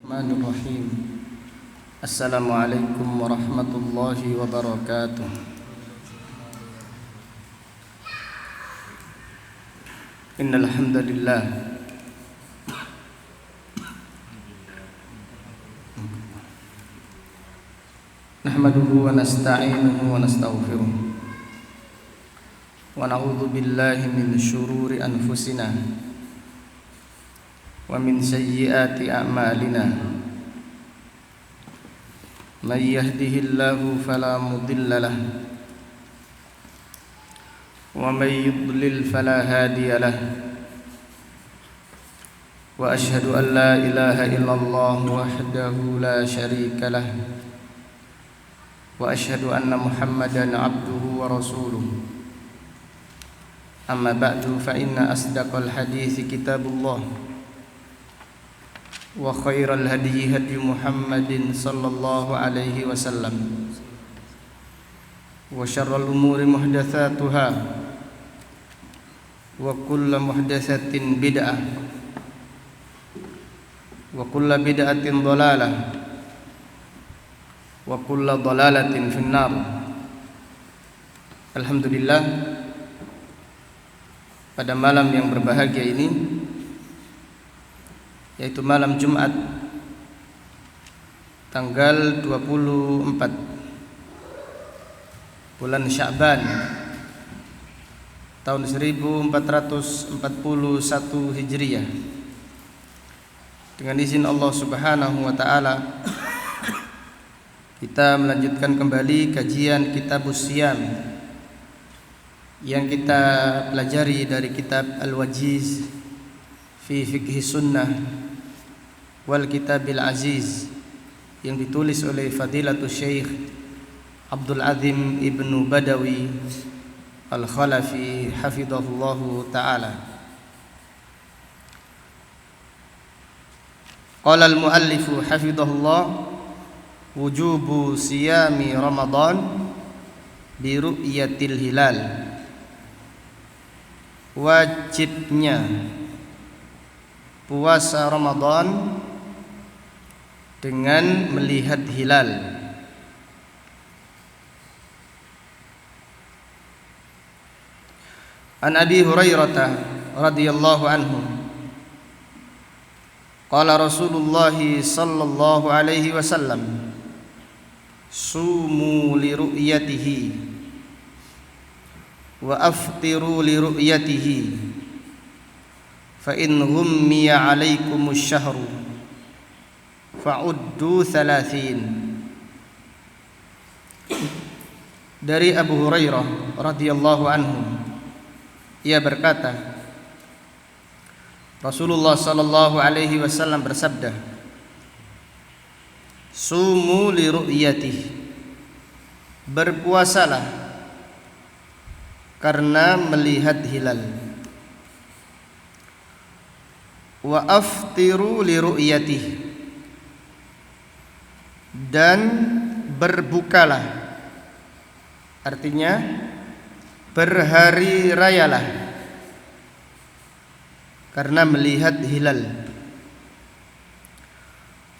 Bismillahirrahmanirrahim. Assalamualaikum warahmatullahi wabarakatuh. Innal hamdalillah nahmaduhu wa nasta'inuhu wa nastaghfiruh wa na'udzu billahi min syururi anfusina wa min sayyiati a'malina. Man yahdihillahu fala mudilla lahu wa man yudlil fala hadiya lahu. Wa ashhadu an la ilaha illallah wahdahu la syarika lahu wa ashhadu anna Muhammadan abduhu wa rasuluh. Amma ba'du, fa inna asdaqal hadithi kitabullah wa khairal hadi hadi Muhammadin sallallahu alaihi wasallam wa syarrul umuri muhdatsatuha wa kullu muhdatsatin bid'ah wa kullu bid'atin dhalalah wa kullu dhalalatin finnar. Alhamdulillah, pada malam yang berbahagia ini, yaitu malam Jumat tanggal 24 bulan Sya'ban tahun 1441 Hijriah, dengan izin Allah Subhanahu wa taala kita melanjutkan kembali kajian Kitabus Shiyam yang kita pelajari dari kitab Al-Wajiz fi Fiqhi Sunnah wal Kitabil Aziz yang ditulis oleh Fadilatul Syekh Abdul Azim Ibnu Badawi Al-Khalafi hafidhahullahu ta'ala. Qala al-muallifu hafidhahullah: wujubu siyami Ramadan bi ru'yatil hilal. Wajibnya puasa Ramadan dengan melihat hilal. An Abi Hurairah radhiyallahu anhu qala Rasulullah sallallahu alaihi wasallam: sumu li ru'yatihi wa aftiru li ru'yatihi fa in ghummiya 'alaikumus syahru fa'uddu 30. Dari Abu Hurairah radhiyallahu anhu, ia berkata, Rasulullah sallallahu alaihi wasallam bersabda, sumu li ru'yatihi, berpuasalah karena melihat hilal, wa aftiru li ru'yatihi, dan berbukalah, artinya berhari rayalah karena melihat hilal.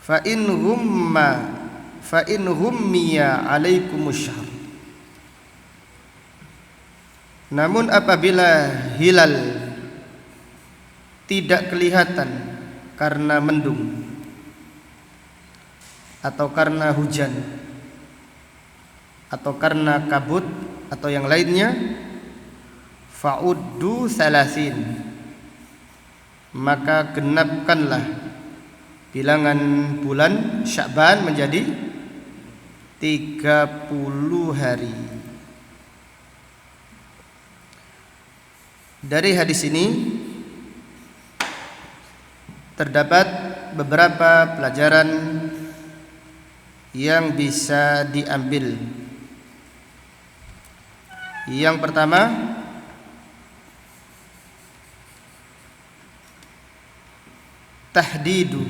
Fa in hummiya 'alaikumus syahr, namun apabila hilal tidak kelihatan karena mendung atau karena hujan atau karena kabut atau yang lainnya, fa'uddu 30, maka genapkanlah bilangan bulan Sya'ban menjadi 30 hari. Dari hadis ini terdapat beberapa pelajaran yang bisa diambil. Yang pertama, tahdidu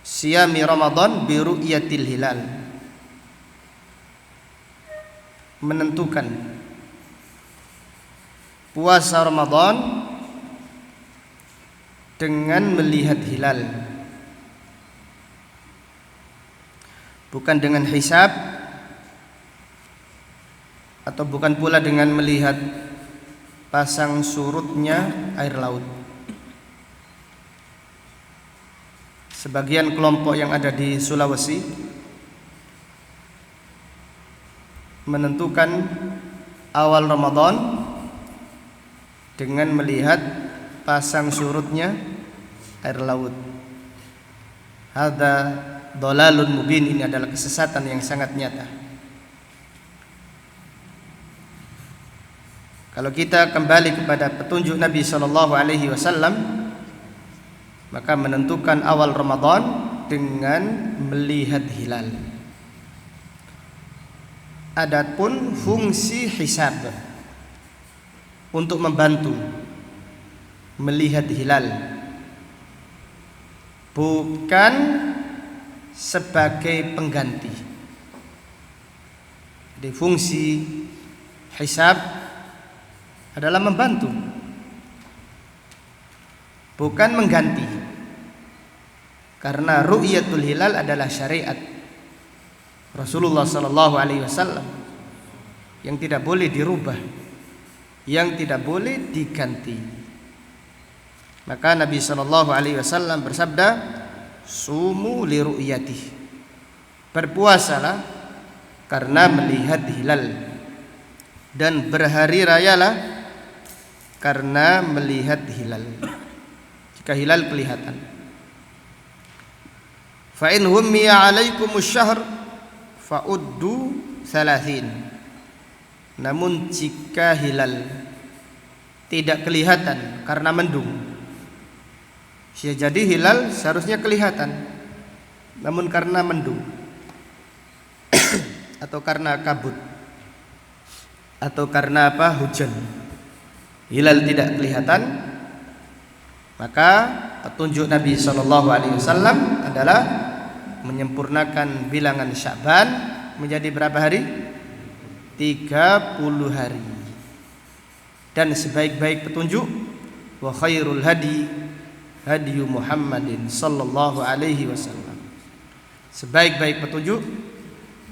siyami Ramadan bi ru'yatil hilal, menentukan puasa Ramadan dengan melihat hilal, bukan dengan hisab, atau bukan pula dengan melihat pasang surutnya air laut. Sebagian kelompok yang ada di Sulawesi menentukan awal Ramadan dengan melihat pasang surutnya air laut. Hadza dhalalun mubin, ini adalah kesesatan yang sangat nyata. Kalau kita kembali kepada petunjuk Nabi sallallahu alaihi wasallam, maka menentukan awal Ramadan dengan melihat hilal. Adapun fungsi hisab untuk membantu melihat hilal, bukan sebagai pengganti. Jadi fungsi hisab adalah membantu, bukan mengganti. Karena ru'yatul hilal adalah syariat Rasulullah sallallahu alaihi wasallam yang tidak boleh dirubah, yang tidak boleh diganti. Maka Nabi sallallahu alaihi wasallam bersabda, "Sumu li ru'yatih." Berpuasalah karena melihat hilal, dan berhari rayalah karena melihat hilal. Jika hilal kelihatan. Fa in hummiya 'alaikumus syahr fa'uddu 30. Namun jika hilal tidak kelihatan karena mendung, jadi hilal seharusnya kelihatan, namun karena mendung atau karena kabut atau karena hujan, hilal tidak kelihatan, maka petunjuk Nabi sallallahu alaihi wasallam adalah menyempurnakan bilangan Sya'ban menjadi berapa hari? 30 hari. Dan sebaik-baik petunjuk, wa khairul hadi hadiyu Muhammadin sallallahu alaihi wasallam. Sebaik-baik petunjuk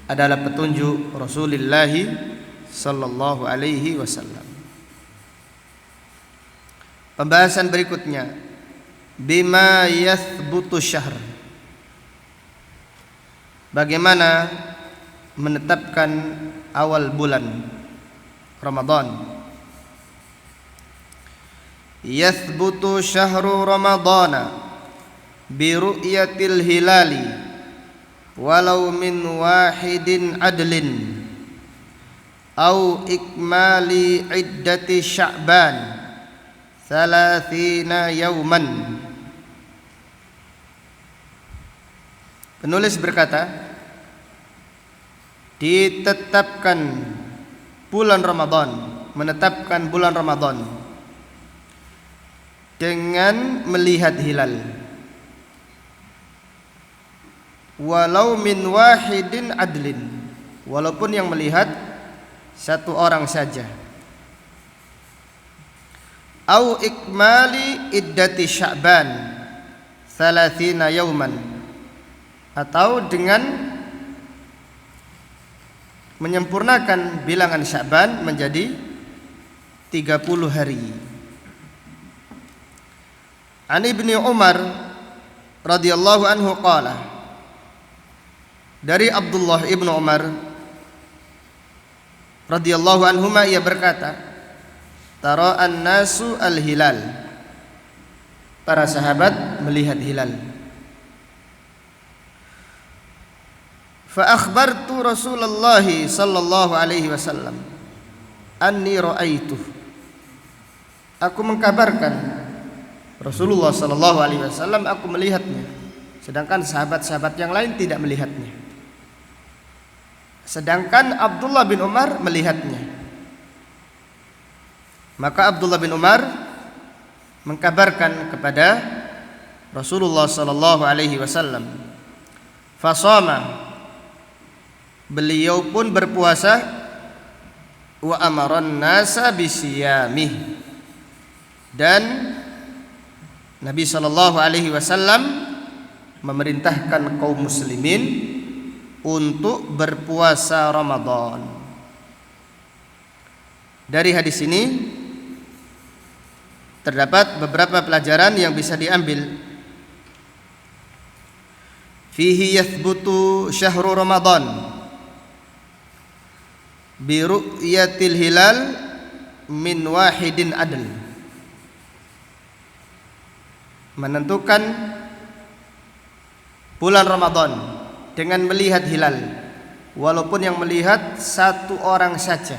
adalah petunjuk Rasulullah sallallahu alaihi wasallam. Pembahasan berikutnya, bima yathbutu syahr. Bagaimana menetapkan awal bulan Ramadan. Yathbutu syahru Ramadana bi ru'yatil hilali walau min wahidin adlin au ikmali iddati Sya'ban 30 yauman. Penulis berkata, ditetapkan bulan Ramadan, menetapkan bulan Ramadan dengan melihat hilal, walau min wahidin adlin, walaupun yang melihat satu orang saja, au ikmali iddati Sya'ban 30 yauman, atau dengan menyempurnakan bilangan Sya'ban menjadi 30 hari. An Ibnu Umar radhiyallahu anhu qala, dari Abdullah ibnu Umar radhiyallahu anhuma ia berkata, tara an-nasu al-hilal, para sahabat melihat hilal. Fa akhbartu Rasulullah sallallahu alaihi wasallam anni ra'aituh. Aku mengkabarkan Rasulullah sallallahu alaihi wasallam, aku melihatnya, sedangkan sahabat-sahabat yang lain tidak melihatnya. Sedangkan Abdullah bin Umar melihatnya. Maka Abdullah bin Umar mengkabarkan kepada Rasulullah sallallahu alaihi wasallam. Fasama, beliau pun berpuasa, wa amaran nasa bisiyamih, dan Nabi sallallahu alaihi wasallam memerintahkan kaum muslimin untuk berpuasa Ramadan. Dari hadis ini terdapat beberapa pelajaran yang bisa diambil. Fihi yathbutu syahru Ramadan bi ru'yatil hilal min wahidin adl. Menentukan bulan Ramadan dengan melihat hilal, walaupun yang melihat satu orang saja,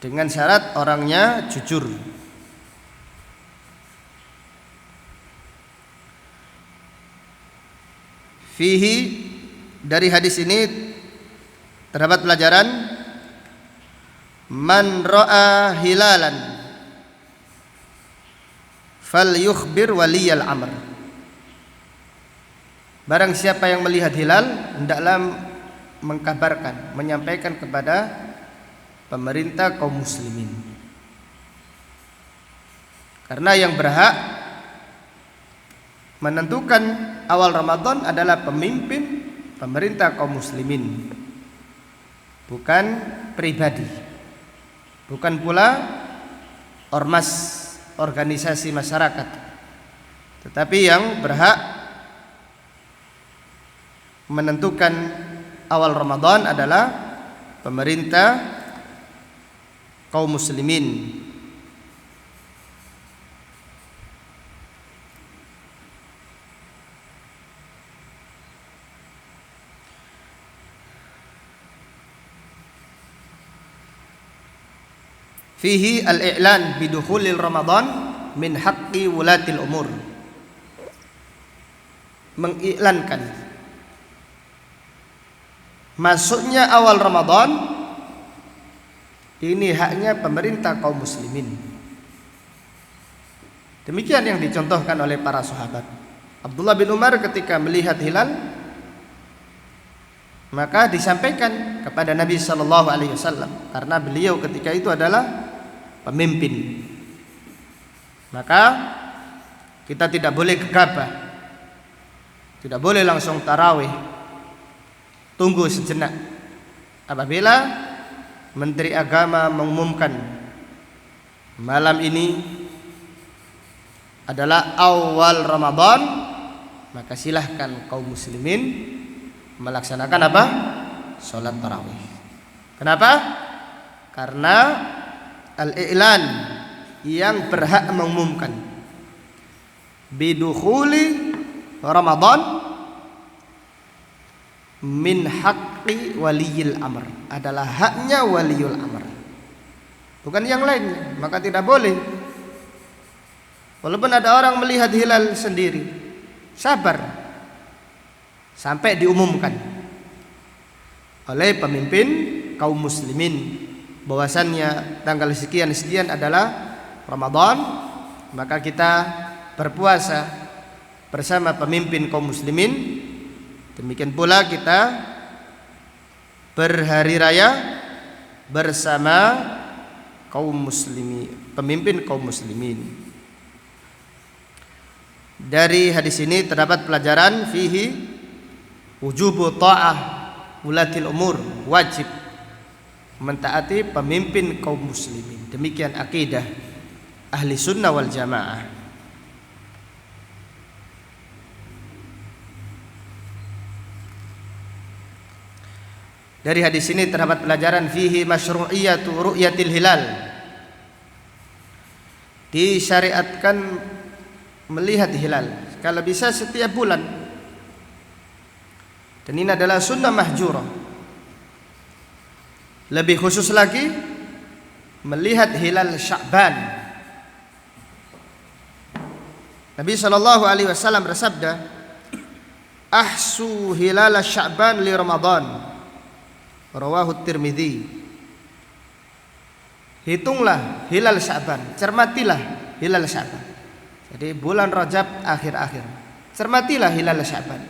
dengan syarat orangnya jujur. Fihi, dari hadis ini terdapat pelajaran, man ra'a hilalan fal yukhbir waliyal amr. Barang siapa yang melihat hilal, hendaklah mengkabarkan, menyampaikan kepada pemerintah kaum muslimin. Karena yang berhak menentukan awal Ramadan adalah pemimpin pemerintah kaum muslimin, bukan pribadi, bukan pula ormas, organisasi masyarakat, tetapi yang berhak menentukan awal Ramadan adalah pemerintah kaum muslimin. Fihi al-i'lan bidukhulil Ramadan min haqqi wulatil umur. Mengiklankan masuknya awal Ramadan ini haknya pemerintah kaum muslimin. Demikian yang dicontohkan oleh para sahabat. Abdullah bin Umar ketika melihat hilal, maka disampaikan kepada Nabi sallallahu alaihi wasallam, karena beliau ketika itu adalah pemimpin. Maka kita tidak boleh gegabah, tidak boleh langsung tarawih, tunggu sejenak. Apabila Menteri Agama mengumumkan malam ini adalah awal Ramadan, maka silahkan kaum muslimin melaksanakan apa? Sholat tarawih. Kenapa? Karena al-i'lan yang berhak mengumumkan bidukhuli Ramadan min haqqi waliyil amr, adalah haknya waliyul amr, bukan yang lainnya. Maka tidak boleh, walaupun ada orang melihat hilal sendiri, sabar sampai diumumkan oleh pemimpin kaum muslimin bahwasannya tanggal sekian-sekian adalah Ramadan, maka kita berpuasa bersama pemimpin kaum muslimin. Demikian pula kita berhari raya bersama kaum muslimin, pemimpin kaum muslimin. Dari hadis ini terdapat pelajaran fihi wujubu ta'ah ulatil umur, wajib mentaati pemimpin kaum muslimin. Demikian akidah ahli sunnah wal jamaah. Dari hadis ini terdapat pelajaran fihi masyru'iyatu ru'yatil hilal, disyariatkan melihat hilal kalau bisa setiap bulan, dan ini adalah sunnah mahjurah. Lebih khusus lagi melihat hilal Sya'ban. Nabi sallallahu alaihi wasallam bersabda, ahsu hilal Sya'ban li Ramadan, rawahu Tirmidzi. Hitunglah hilal Sya'ban, cermatilah hilal Sya'ban. Jadi bulan Rajab akhir-akhir, cermatilah hilal Sya'ban.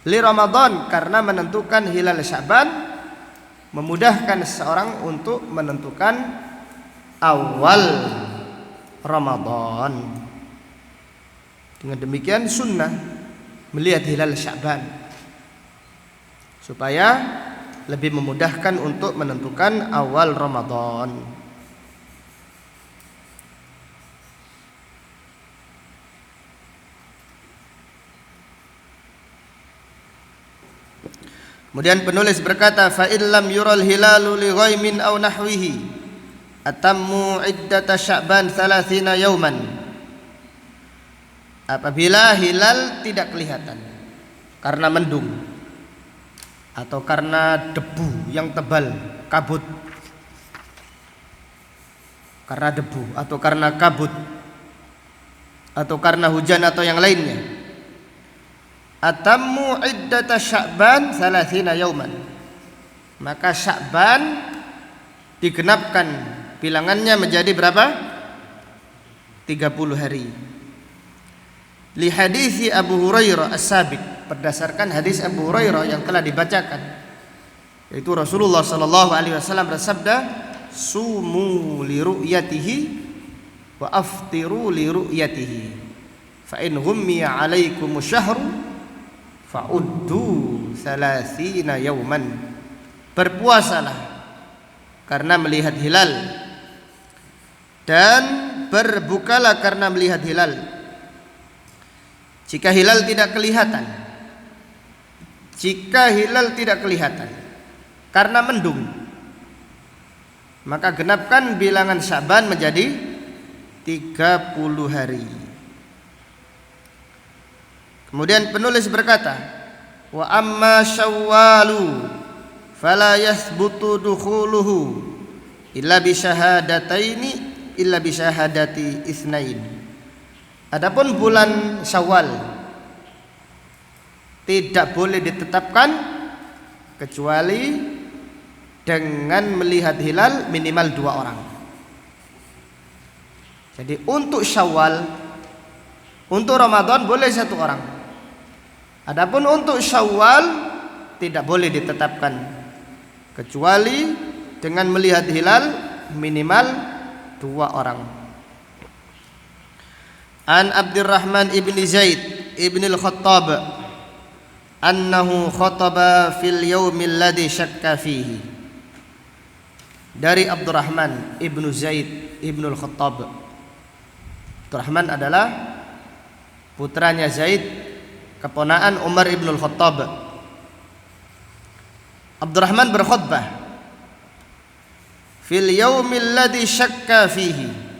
Li Ramadan, karena menentukan hilal Sya'ban memudahkan seseorang untuk menentukan awal Ramadan. Dengan demikian sunnah melihat hilal Sya'ban supaya lebih memudahkan untuk menentukan awal Ramadan. Kemudian penulis berkata, fa illam yural hilalu li ghaimin aw nahwihi atammu iddata Sya'ban 30 yauman. Apabila hilal tidak kelihatan karena mendung atau karena debu yang tebal, kabut, karena debu atau karena kabut atau karena hujan atau yang lainnya, atammu iddata Sya'ban 30 yauman, maka Sya'ban digenapkan bilangannya menjadi berapa? 30 hari. Li hadis Abu Hurairah as-sabiq, berdasarkan hadis Abu Hurairah yang telah dibacakan, yaitu Rasulullah sallallahu alaihi wasallam bersabda, sumu li ru'yatihi wa aftiru li ru'yatihi fa in ghummiya 'alaikum syahru fa'uddu 30 yauman. Berpuasalah karena melihat hilal dan berbukalah karena melihat hilal. Jika hilal tidak kelihatan, karena mendung, maka genapkan bilangan Sya'ban menjadi 30 hari. Kemudian penulis berkata, wa amma Syawwalu fala yathbutu dukhuluhu illa bi syahadati itsnain. Adapun bulan Syawal tidak boleh ditetapkan kecuali dengan melihat hilal minimal 2 orang. Jadi untuk Syawal, untuk Ramadan boleh 1 orang. Adapun untuk Syawal tidak boleh ditetapkan kecuali dengan melihat hilal minimal 2 orang. An Abdurrahman ibn Zaid ibn al-Khattab annahu khataba fil yaumil ladzi syakka fihi. Dari Abdurrahman ibn Zaid ibn al-Khattab. Abdurrahman adalah putranya Zaid, keponaan Umar ibn al-Khattab. Abdurrahman berkhutbah fil yaumil ladzi syakka fihi,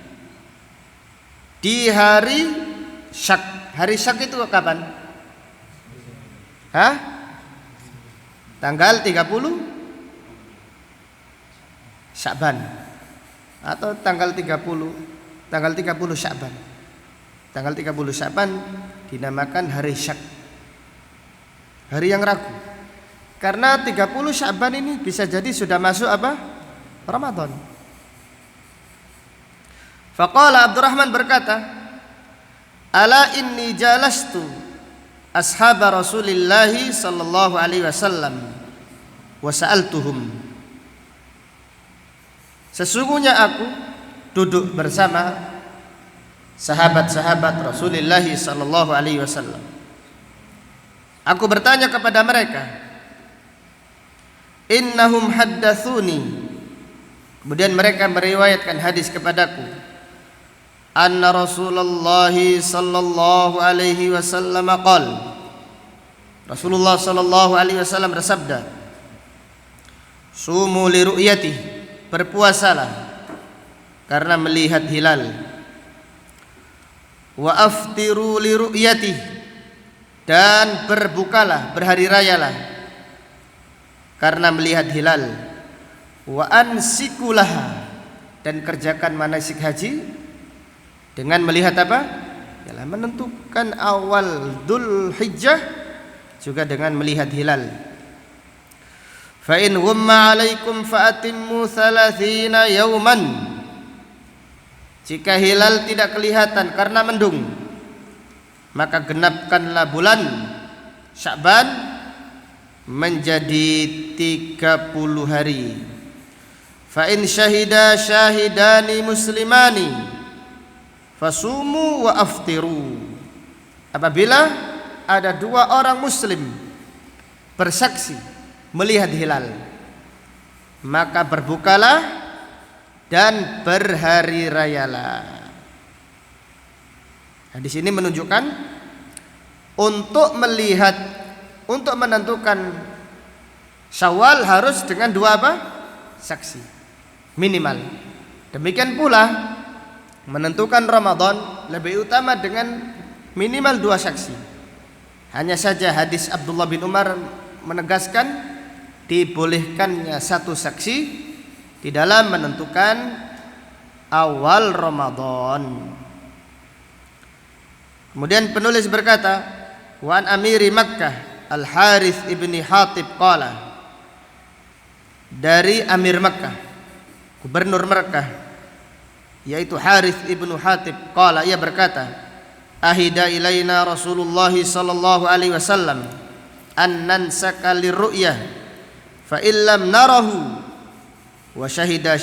di hari syak. Hari syak itu kapan? Tanggal 30 Sya'ban atau tanggal 30 Sya'ban. Tanggal 30 Sya'ban dinamakan hari syak, hari yang ragu. Karena 30 Sya'ban ini bisa jadi sudah masuk apa? Ramadan. Faqala Abdurrahman berkata, ala inni jalastu ashab Rasulillah sallallahu alaihi wasallam wa sa'altuhum. Sesungguhnya aku duduk bersama sahabat-sahabat Rasulullah sallallahu alaihi wasallam. Aku bertanya kepada mereka, innahum haddatsuni. Kemudian mereka meriwayatkan hadis kepadaku, anna Rasulullah sallallahu alaihi wasallam qala, Rasulullah sallallahu alaihi wasallam bersabda, sumu li ru'yati, berpuasalah karena melihat hilal, wa aftiru li ru'yati, dan berbukalah, berhari rayalah karena melihat hilal, wa ansikulah, dan kerjakan manasik haji dengan melihat apa? Ialah menentukan awal Dzulhijjah juga dengan melihat hilal. Fa in ghumma 'alaikum fa atimmu 30 yauman. Jika hilal tidak kelihatan karena mendung, maka genapkanlah bulan Sya'ban menjadi 30 hari. Fa in syahida syahidani muslimani fasumu wa aftiru. apabila ada dua orang muslim bersaksi melihat hilal, maka berbukalah dan berhari rayalah. Hadis ini menunjukkan untuk menentukan Syawal harus dengan dua apa? Saksi minimal. Demikian pula menentukan Ramadan lebih utama dengan minimal dua saksi. Hanya saja hadis Abdullah bin Umar menegaskan dibolehkannya satu saksi di dalam menentukan awal Ramadan. Kemudian penulis berkata, wa an amiri Makkah Al-Harith ibni Hatib qala, dari Amir Makkah, gubernur Makkah, yaitu Harith ibnu Hatib qala, ia berkata, ahida ilaina Rasulullah sallallahu alaihi wasallam an nansaka lirru'yah fa illam narahu wa syahida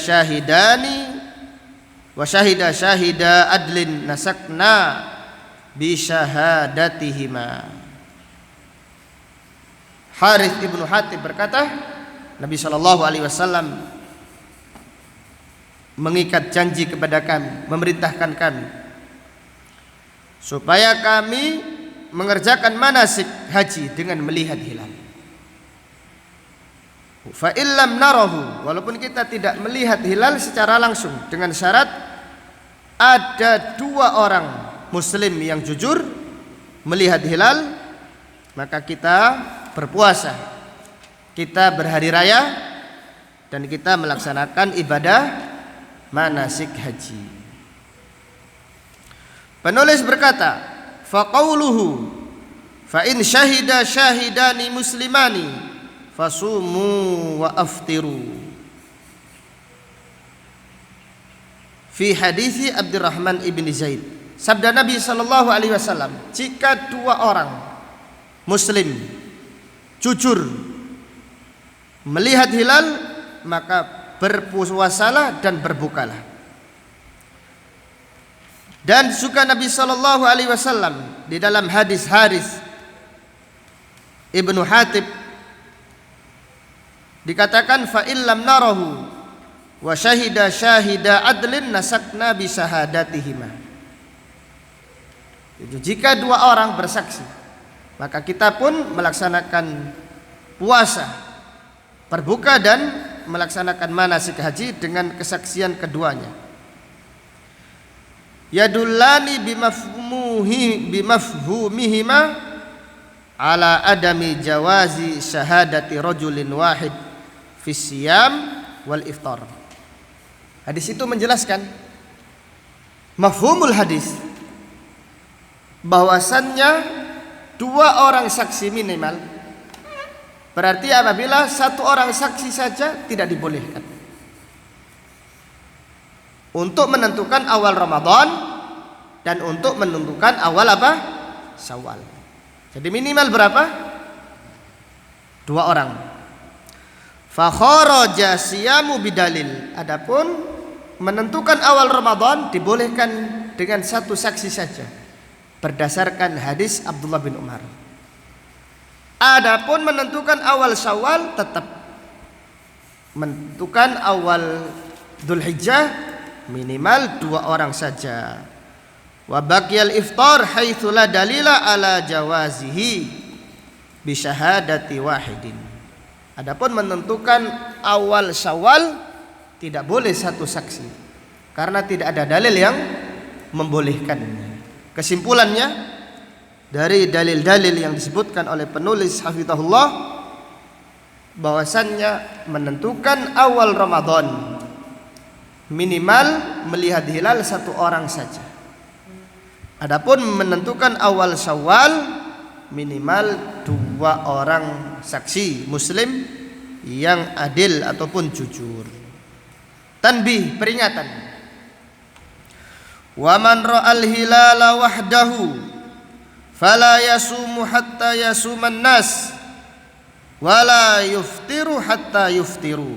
syahida adlin nasakna bi syahadatihima. Harith ibnu Hatib berkata, Nabi sallallahu alaihi wasallam mengikat janji kepada kami, memerintahkan kami supaya kami mengerjakan manasik haji dengan melihat hilal. Fa illam narahu, walaupun kita tidak melihat hilal secara langsung, dengan syarat ada dua orang muslim yang jujur melihat hilal, maka kita berpuasa, kita berhari raya, dan kita melaksanakan ibadah manasik haji. Penulis berkata, faqauluhu fa in syahida syahidani muslimani fasumu wa aftiru, fi hadisi Abdurrahman ibn Zaid. Sabda Nabi sallallahu alaihi wasallam, jika dua orang muslim jujur melihat hilal, maka berpuasalah dan berbukalah. Dan juga Nabi sallallahu alaihi wasallam di dalam hadis Harith ibnu Hatib dikatakan, fa illam narahu wa syahida syahida adlin nasakna bi syahadatihima. Jika dua orang bersaksi, maka kita pun melaksanakan puasa, berbuka dan melaksanakan manasik haji dengan kesaksian keduanya. Yadullani bimafhumihima ala adami jawazi syahadati rajulin wahid fi siyam wal iftar. Hadis itu menjelaskan mafhumul hadis, bahwasannya dua orang saksi minimal. Berarti apabila satu orang saksi saja tidak dibolehkan untuk menentukan awal Ramadan dan untuk menentukan awal apa? Syawal. Jadi minimal berapa? Dua orang. Fa kharaja siyamu bidalil. Adapun menentukan awal Ramadan dibolehkan dengan satu saksi saja, berdasarkan hadis Abdullah bin Umar. Adapun menentukan awal Syawal tetap menentukan awal Dzulhijjah minimal dua orang saja. Wa baqiyal iftar haitsu la dalila ala jawazihi bi syahadati wahidin. Adapun menentukan awal Syawal tidak boleh satu saksi karena tidak ada dalil yang membolehkannya. Kesimpulannya, dari dalil-dalil yang disebutkan oleh penulis hafizahullah, bahwasannya menentukan awal Ramadan minimal melihat hilal satu orang saja. Adapun menentukan awal Syawal minimal dua orang saksi muslim yang adil ataupun jujur. Tanbih, peringatan. Wa man ra'al hilala wahdahu fala yasumu hatta yasuman nas wala yuftiru hatta yuftiru.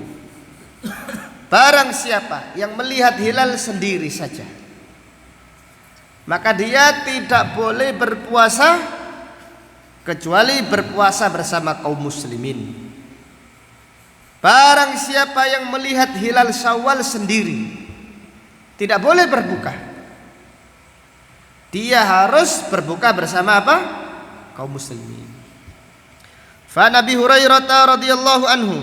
Barang siapa yang melihat hilal sendiri saja, maka dia tidak boleh berpuasa kecuali berpuasa bersama kaum muslimin. Barang siapa yang melihat hilal Syawal sendiri tidak boleh berbuka. Dia harus berbuka bersama apa? Kaum muslimin. Fa Nabi Hurairah radhiyallahu anhu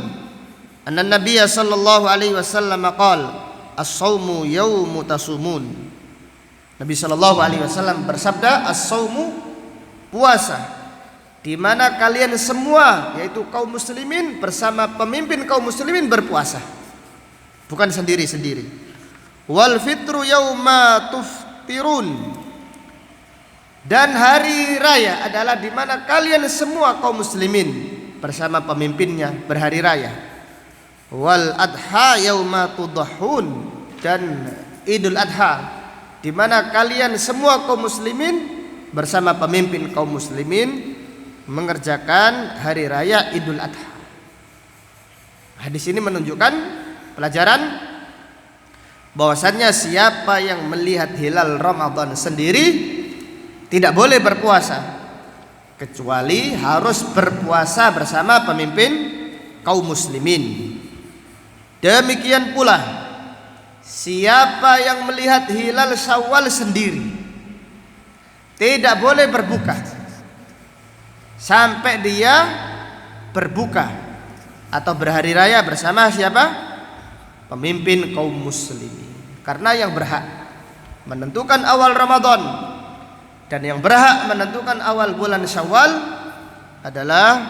anna Nabiy sallallahu alaihi wasallam qala as-shaumu yaumu tasumun. Nabi sallallahu alaihi wasallam bersabda, as-shaumu puasa, di mana kalian semua yaitu kaum muslimin bersama pemimpin kaum muslimin berpuasa, bukan sendiri-sendiri. Wal fitru yauma tuftirun, dan hari raya adalah di mana kalian semua kaum muslimin bersama pemimpinnya berhari raya. Wal adha yauma tudahun, dan Idul Adha di mana kalian semua kaum muslimin bersama pemimpin kaum muslimin mengerjakan hari raya Idul Adha. Hadis ini menunjukkan pelajaran bahwasannya siapa yang melihat hilal Ramadan sendiri tidak boleh berpuasa, kecuali harus berpuasa bersama pemimpin kaum muslimin. Demikian pula siapa yang melihat hilal Syawal sendiri tidak boleh berbuka sampai dia berbuka atau berhari raya bersama siapa? Pemimpin kaum muslimin. Karena yang berhak menentukan awal Ramadan dan yang berhak menentukan awal bulan Syawal adalah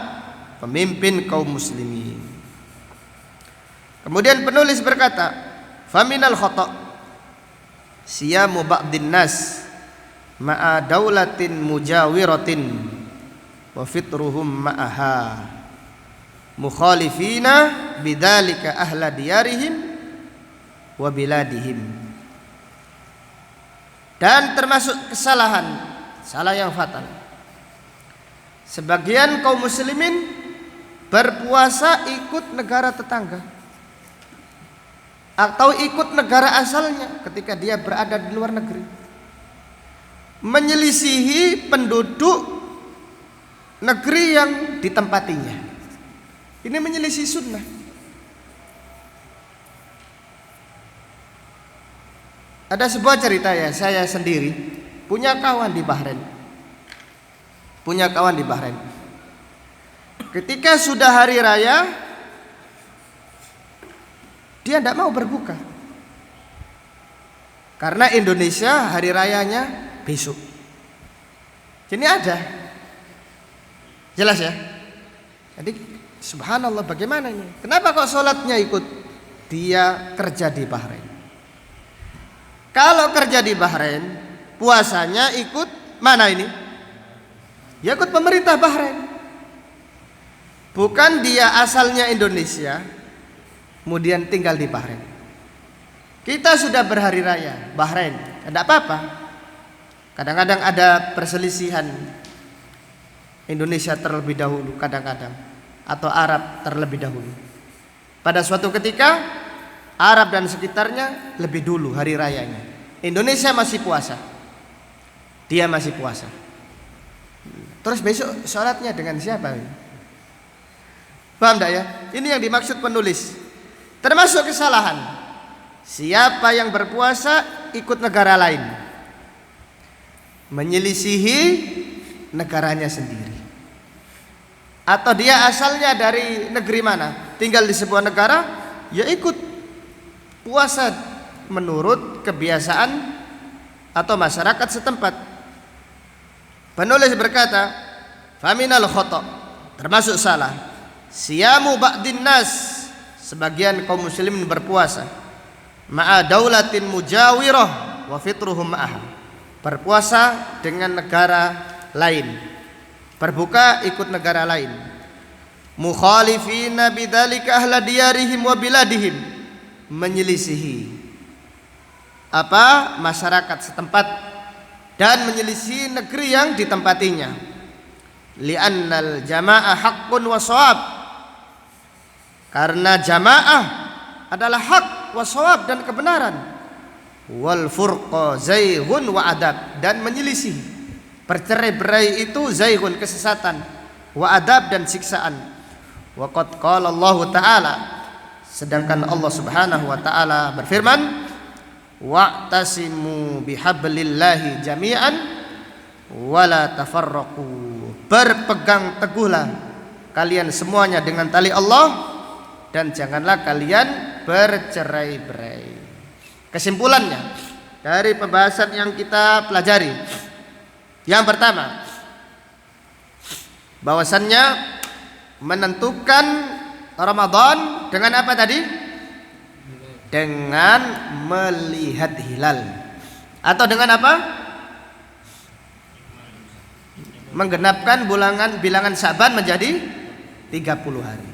pemimpin kaum muslimin. Kemudian penulis berkata, faminal khata' siyamu ba'din nas ma'a daulatin mujawiratin wa fitruhum ma'aha mukhalifina bidzalika ahla diyarihim wa biladihim. Dan termasuk kesalahan, salah yang fatal, sebagian kaum muslimin berpuasa ikut negara tetangga atau ikut negara asalnya ketika dia berada di luar negeri, menyelisihi penduduk negeri yang ditempatinya. Ini menyelisih sunnah. Ada sebuah cerita ya, saya sendiri punya kawan di Bahrain. Ketika sudah hari raya, dia tidak mau berbuka karena Indonesia hari rayanya besok. Ini ada, jelas ya. Jadi subhanallah, bagaimana ini? Kenapa kok sholatnya ikut? Dia kerja di Bahrain. Kalau kerja di Bahrain, puasanya ikut mana ini? Ya ikut pemerintah Bahrain. Bukan dia asalnya Indonesia, kemudian tinggal di Bahrain. Kita sudah berhari raya Bahrain, tidak apa-apa. Kadang-kadang ada perselisihan, Indonesia terlebih dahulu kadang-kadang, atau Arab terlebih dahulu. Pada suatu ketika Arab dan sekitarnya lebih dulu hari rayanya. Indonesia masih puasa, dia masih puasa. Terus besok sholatnya dengan siapa? Paham tidak ya? Ini yang dimaksud penulis. Termasuk kesalahan, siapa yang berpuasa ikut negara lain, menyelisihi negaranya sendiri. Atau dia asalnya dari negeri mana, tinggal di sebuah negara, ya ikut puasa menurut kebiasaan atau masyarakat setempat. Penulis berkata, faminal khata', termasuk salah, siyamu ba'din nas, sebagian kaum muslimin berpuasa, ma'a daulatin mujawirah wa fitruhum ma'aha, berpuasa dengan negara lain, berbuka ikut negara lain, mukhalifina bidzalika ahla diyarihim wa biladihim, menyelisihi masyarakat setempat dan menyelisih negeri yang ditempatinya. Li'annal jamaah haqqun wa shawab, karena jamaah adalah hak wa shawab dan kebenaran. wal furqa zaighun wa adab, dan menyelisih. Bercerai-berai itu zaighun, kesesatan, wa adab, dan siksaan. Wa qad qala Allah Ta'ala, sedangkan Allah Subhanahu wa taala berfirman, wa'tasimu bihablillahi jami'an wala tafarraqu, berpegang teguhlah kalian semuanya dengan tali Allah dan janganlah kalian bercerai-berai. Kesimpulannya dari pembahasan yang kita pelajari, yang pertama, bahwasannya menentukan Ramadan dengan apa tadi? Dengan melihat hilal. Atau dengan apa? Menggenapkan bilangan Syaban menjadi 30 hari.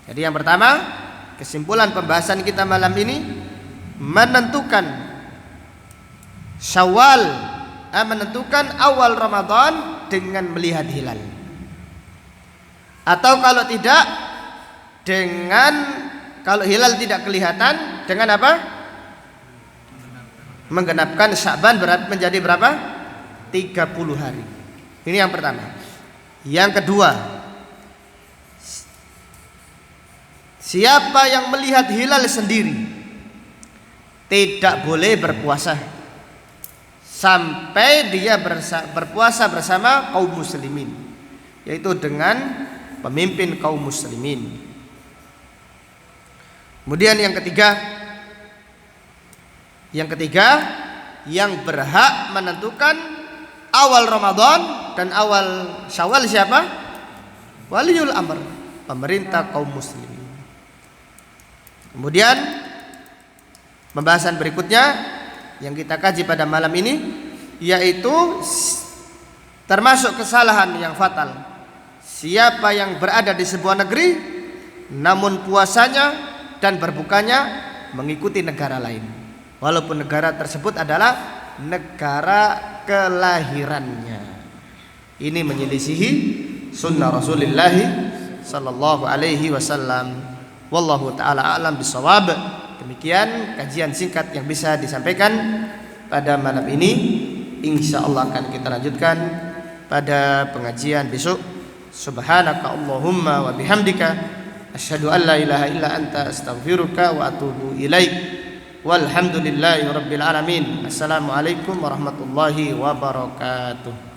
Jadi yang pertama, kesimpulan pembahasan kita malam ini, menentukan Syawal, menentukan awal Ramadan dengan melihat hilal. Atau kalau tidak, kalau hilal tidak kelihatan, dengan apa? Menggenapkan Sya'ban menjadi berapa? 30 hari. Ini yang pertama. Yang kedua, siapa yang melihat hilal sendiri tidak boleh berpuasa sampai dia berpuasa bersama kaum muslimin, yaitu dengan pemimpin kaum muslimin. Kemudian yang ketiga, yang berhak menentukan awal Ramadan dan awal Syawal siapa? Waliul amr, pemerintah kaum muslimin. Kemudian pembahasan berikutnya yang kita kaji pada malam ini, yaitu termasuk kesalahan yang fatal, siapa yang berada di sebuah negeri namun puasanya dan berbukanya mengikuti negara lain, walaupun negara tersebut adalah negara kelahirannya. Ini menyelisihi sunnah Rasulullah sallallahu alaihi wasallam. Wallahu taala a'lam bisawab. Demikian kajian singkat yang bisa disampaikan pada malam ini. Insyaallah akan kita lanjutkan pada pengajian besok. Subhanaka Allahumma wa bihamdika asyhadu an la ilaha illa anta astaghfiruka wa atubu ilaik. Walhamdulillahi rabbil alamin. Assalamualaikum warahmatullahi wabarakatuh.